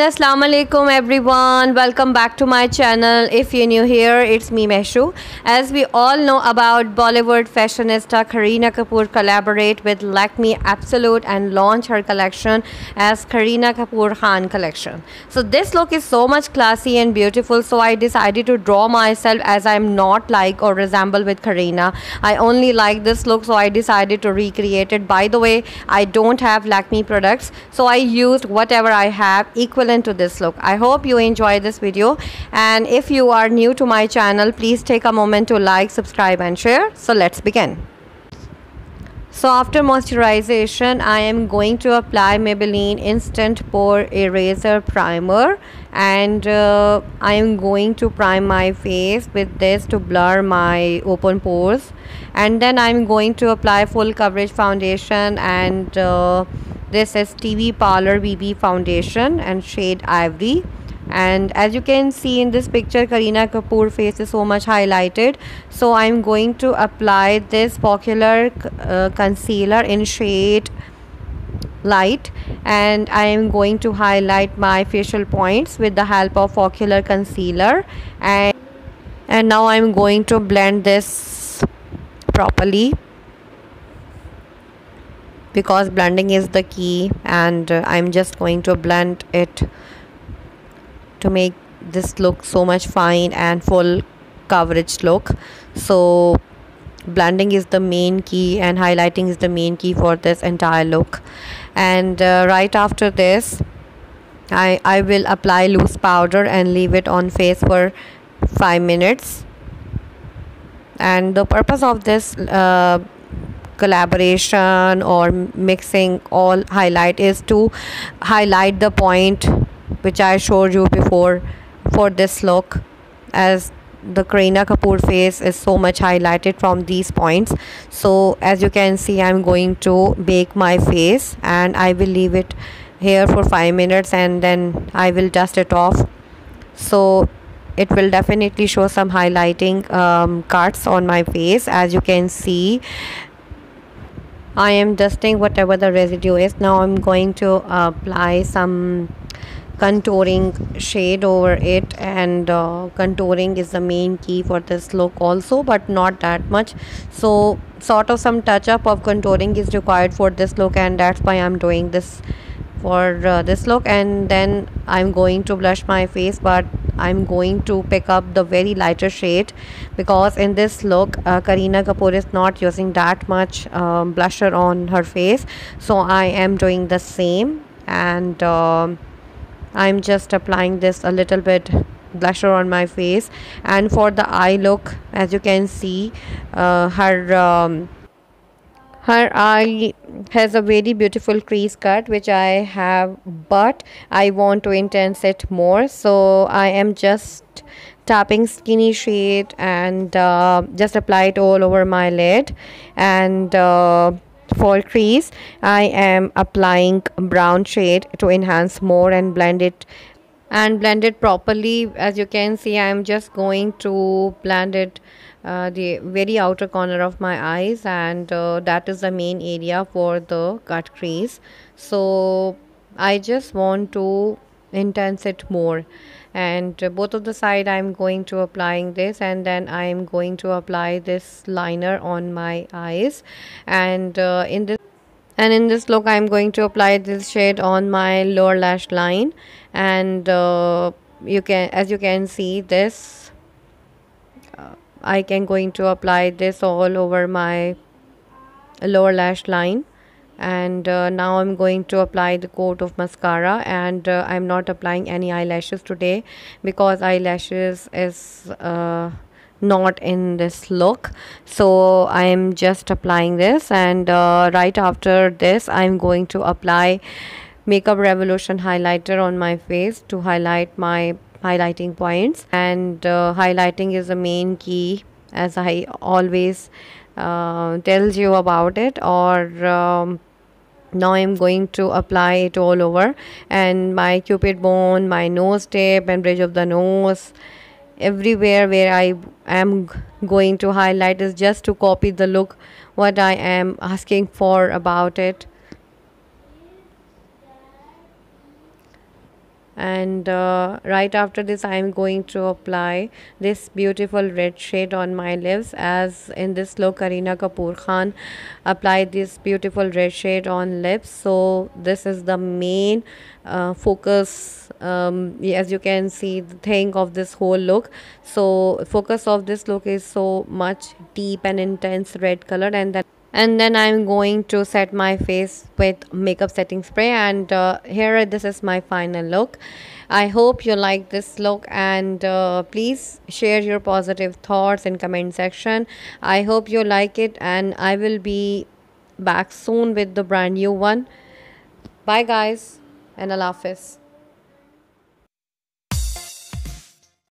Assalamu alaikum everyone, welcome back to my channel. If you're new here, it's me Mehshoo. As we all know about Bollywood fashionista Kareena Kapoor collaborate with Lakme Absolute and launch her collection as Kareena Kapoor Khan collection. So this look is so much classy and beautiful, so I decided to draw myself as I'm not like or resemble with Kareena. I only like this look, so I decided to recreate it. By the way, I don't have Lakme products, so I used whatever I have equivalent to this look. I hope you enjoy this video, and if you are new to my channel, please take a moment to like, subscribe and share. So let's begin. So after moisturization, I am going to apply Maybelline Instant Pore Eraser Primer, and I am going to prime my face with this to blur my open pores, and then I'm going to apply full coverage foundation, and this is TV Parlour BB foundation and shade Ivory. And as you can see in this picture, Kareena Kapoor face is so much highlighted, so I'm going to apply this focullar concealer in shade light, and I am going to highlight my facial points with the help of focullar concealer, and now I'm going to blend this properly, because blending is the key, and I'm just going to blend it to make this look so much fine and full coverage look. So blending is the main key and highlighting is the main key for this entire look. And right after this, I will apply loose powder and leave it on face for 5 minutes. And the purpose of this collaboration or mixing all highlight is to highlight the point which I showed you before for this look, as the Kareena Kapoor face is so much highlighted from these points. So as you can see, I'm going to bake my face and I will leave it here for 5 minutes, and then I will dust it off. So it will definitely show some highlighting cuts on my face. As you can see, I am dusting whatever the residue is. Now I'm going to apply some contouring shade over it, and contouring is the main key for this look also, but not that much. So sort of some touch up of contouring is required for this look, and that's why I'm doing this for this look. And then I'm going to blush my face, but I'm going to pick up the very lighter shade, because in this look Kareena Kapoor is not using that much blusher on her face, so I am doing the same, and I'm just applying this a little bit blusher on my face. And for the eye look, as you can see, her eye has a very beautiful crease cut which I have, but I want to intense it more, so I am just tapping skinny shade and just apply it all over my lid. And for crease, I am applying brown shade to enhance more and blend it properly. As you can see, I am just going to blend it the very outer corner of my eyes, and that is the main area for the cut crease. So I just want to intense it more, and both of the side I'm going to applying this, and then I'm going to apply this liner on my eyes. And in this look I'm going to apply this shade on my lower lash line, and as you can see this, I can going to apply this all over my lower lash line. And now I'm going to apply the coat of mascara, and I'm not applying any eyelashes today because eyelashes is not in this look, so I'm just applying this. And right after this, I'm going to apply Makeup Revolution highlighter on my face to highlight my highlighting points. And highlighting is the main key, as I always tells you about it. Or now I'm going to apply it all over, and my cupid bone, my nose tip and bridge of the nose, everywhere where I am going to highlight is just to copy the look what I am asking for about it. and right after this I am going to apply this beautiful red shade on my lips, as in this look Kareena Kapoor Khan applied this beautiful red shade on lips. So this is the main focus, as you can see, the thing of this whole look. So focus of this look is so much deep and intense red color, and then I'm going to set my face with makeup setting spray, and here this is my final look. I hope you like this look, and please share your positive thoughts in comment section. I hope you like it, and I will be back soon with the brand new one. Bye guys, and Allah Hafiz.